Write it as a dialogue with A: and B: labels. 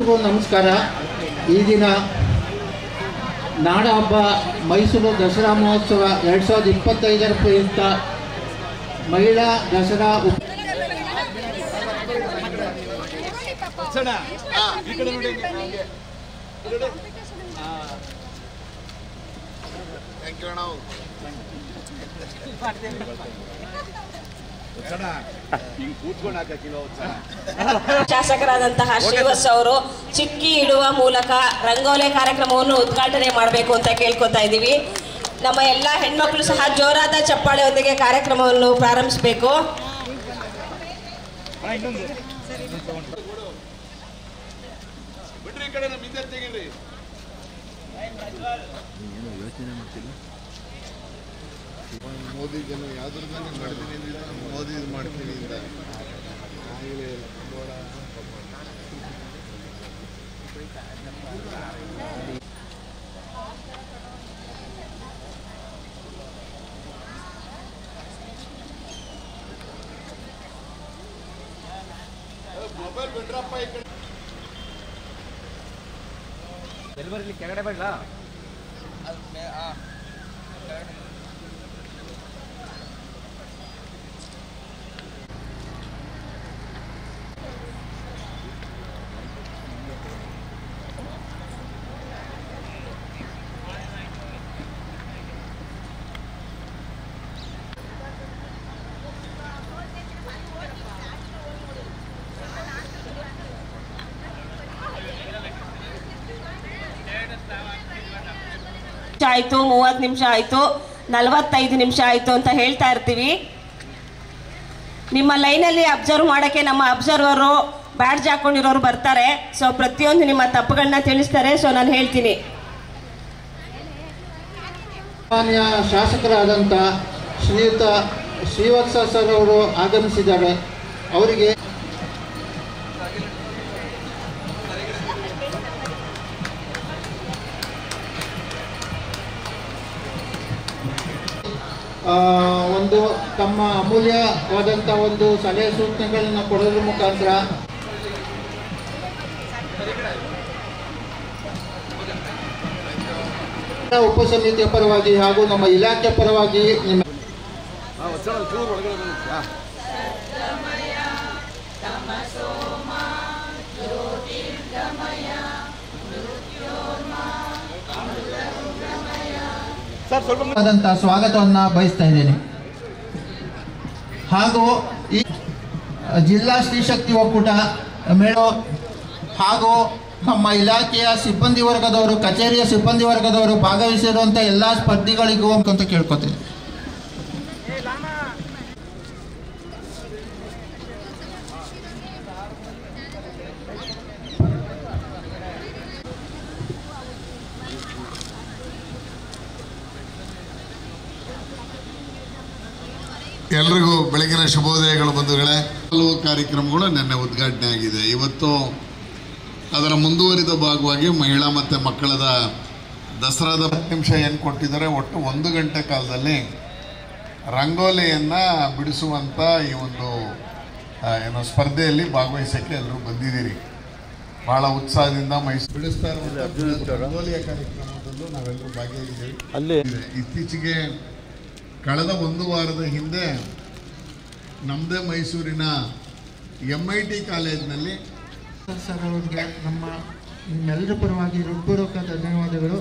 A: ಎಲ್ರಿಗೂ ನಮಸ್ಕಾರ. ಈ ದಿನ ನಾಡ ಹಬ್ಬ ಮೈಸೂರು ದಸರಾ ಮಹೋತ್ಸವ 2025 ಪ್ರಯುಕ್ತ ಮಹಿಳಾ ದಸರಾ
B: ಶಾಸಕರಾದಂತಹ ಶ್ರೀವತ್ಸ ಅವರು ಚಿಕ್ಕಿ ಇಡುವ ಮೂಲಕ ರಂಗೋಲಿ ಕಾರ್ಯಕ್ರಮವನ್ನು ಉದ್ಘಾಟನೆ ಮಾಡಬೇಕು ಅಂತ ಕೇಳ್ಕೊತಾ ಇದ್ದೀವಿ. ನಮ್ಮ ಎಲ್ಲ ಹೆಣ್ಮಕ್ಳು ಸಹ ಜೋರಾದ ಚಪ್ಪಾಳೆಯೊಂದಿಗೆ ಕಾರ್ಯಕ್ರಮವನ್ನು ಪ್ರಾರಂಭಿಸಬೇಕು.
C: ಮೋದಿ ಜನ ಯಾವ್ದ್ರದಾನೆ ಮಾಡ್ತೀನಿ ಮೋದಿ ಮಾಡ್ತೀನಿ ಅಂತ ಮೊಬೈಲ್ ಬಿಡ್ರಪ್ಪ ಈ ಕಡೆ ಡೆಲಿವರಿ ಕೆಳಗಡೆ ಬೇಡ.
B: ಆಯ್ತು, 30 ನಿಮಿಷ ಆಯ್ತು, 45 ನಿಮಿಷ ಆಯ್ತು ಅಂತ ಹೇಳ್ತಾ ಇರ್ತೀವಿ. ನಿಮ್ಮ ಲೈನಲ್ಲಿ ಅಬ್ಸರ್ವ್ ಮಾಡಕ್ಕೆ ನಮ್ಮ ಅಬ್ಸರ್ವರು ಬ್ಯಾಡ್ಜ್ ಹಾಕೊಂಡಿರೋರು ಬರ್ತಾರೆ. ಸೊ ಪ್ರತಿಯೊಂದು ನಿಮ್ಮ ತಪ್ಪುಗಳನ್ನ ತಿಳಿಸ್ತಾರೆ. ಸೊ ನಾನು ಹೇಳ್ತೀನಿ.
A: ಮಾನ್ಯ ಶಾಸಕರಾದಂಥ ಶ್ರೀಯುತ ಶ್ರೀವತ್ಸ ಸರ್ ಅವರು ಆಗಮಿಸಿದ್ದಾರೆ. ಅವರಿಗೆ ಒಂದು ತಮ್ಮ ಅಮೂಲ್ಯವಾದಂಥ ಒಂದು ಸಲಹೆ ಸೂಚನೆಗಳನ್ನು ಕೊಡೋದ್ರ ಮುಖಾಂತರ ಉಪಸಮಿತಿಯ ಪರವಾಗಿ ಹಾಗೂ ನಮ್ಮ ಇಲಾಖೆ ಪರವಾಗಿ ನಿಮ್ಮ ಸ್ವಾಗತವನ್ನು ಬಯಸ್ತಾ ಇದ್ದೇನೆ. ಹಾಗೂ ಈ ಜಿಲ್ಲಾ ಸ್ತ್ರೀಶಕ್ತಿ ಒಕ್ಕೂಟ ಮೇಳೋ ಹಾಗೂ ನಮ್ಮ ಇಲಾಖೆಯ ಸಿಬ್ಬಂದಿ ವರ್ಗದವರು, ಕಚೇರಿಯ ಸಿಬ್ಬಂದಿ ವರ್ಗದವರು ಭಾಗವಹಿಸಿರುವಂಥ ಎಲ್ಲ ಸ್ಪರ್ಧಿಗಳಿಗೂ ಅಂತ ಕೇಳ್ಕೊತೀನಿ.
C: ಎಲ್ರಿಗೂ ಬೆಳಗಿನ ಶುಭೋದಯಗಳು ಬಂಧುಗಳೇ. ಹಲವು ಕಾರ್ಯಕ್ರಮಗಳು ನಿನ್ನೆ ಉದ್ಘಾಟನೆ ಆಗಿದೆ. ಇವತ್ತು ಅದರ ಮುಂದುವರಿದ ಭಾಗವಾಗಿ ಮಹಿಳಾ ಮತ್ತು ಮಕ್ಕಳದ ದಸರಾದ 10 ನಿಮಿಷ ಏನು ಕೊಟ್ಟಿದ್ದಾರೆ, ಒಟ್ಟು 1 ಗಂಟೆ ಕಾಲದಲ್ಲಿ ರಂಗೋಲಿಯನ್ನು ಬಿಡಿಸುವಂಥ ಈ ಒಂದು ಏನೋ ಸ್ಪರ್ಧೆಯಲ್ಲಿ ಭಾಗವಹಿಸೋಕ್ಕೆ ಎಲ್ಲರೂ ಬಂದಿದ್ದೀರಿ. ಭಾಳ ಉತ್ಸಾಹದಿಂದ ಮೈಸೂರು ಬಿಡಿಸ್ತಾ ಇರುವಂಥ ರಂಗೋಲಿಯ ಕಾರ್ಯಕ್ರಮದಲ್ಲೂ ನಾವೆಲ್ಲರೂ ಭಾಗಿಯಾಗಿದ್ದೀವಿ. ಅಲ್ಲಿ ಇತ್ತೀಚೆಗೆ ಕಳೆದ 1 ವಾರದ ಹಿಂದೆ ನಮ್ಮದೇ ಮೈಸೂರಿನ MIT ಕಾಲೇಜಿನಲ್ಲಿ
A: ಸರ್ ಅವರಿಗೆ ನಮ್ಮ ನಿಮ್ಮೆಲ್ಲರ ಪರವಾಗಿ ಹೃತ್ಪೂರ್ವಕ ಧನ್ಯವಾದಗಳು.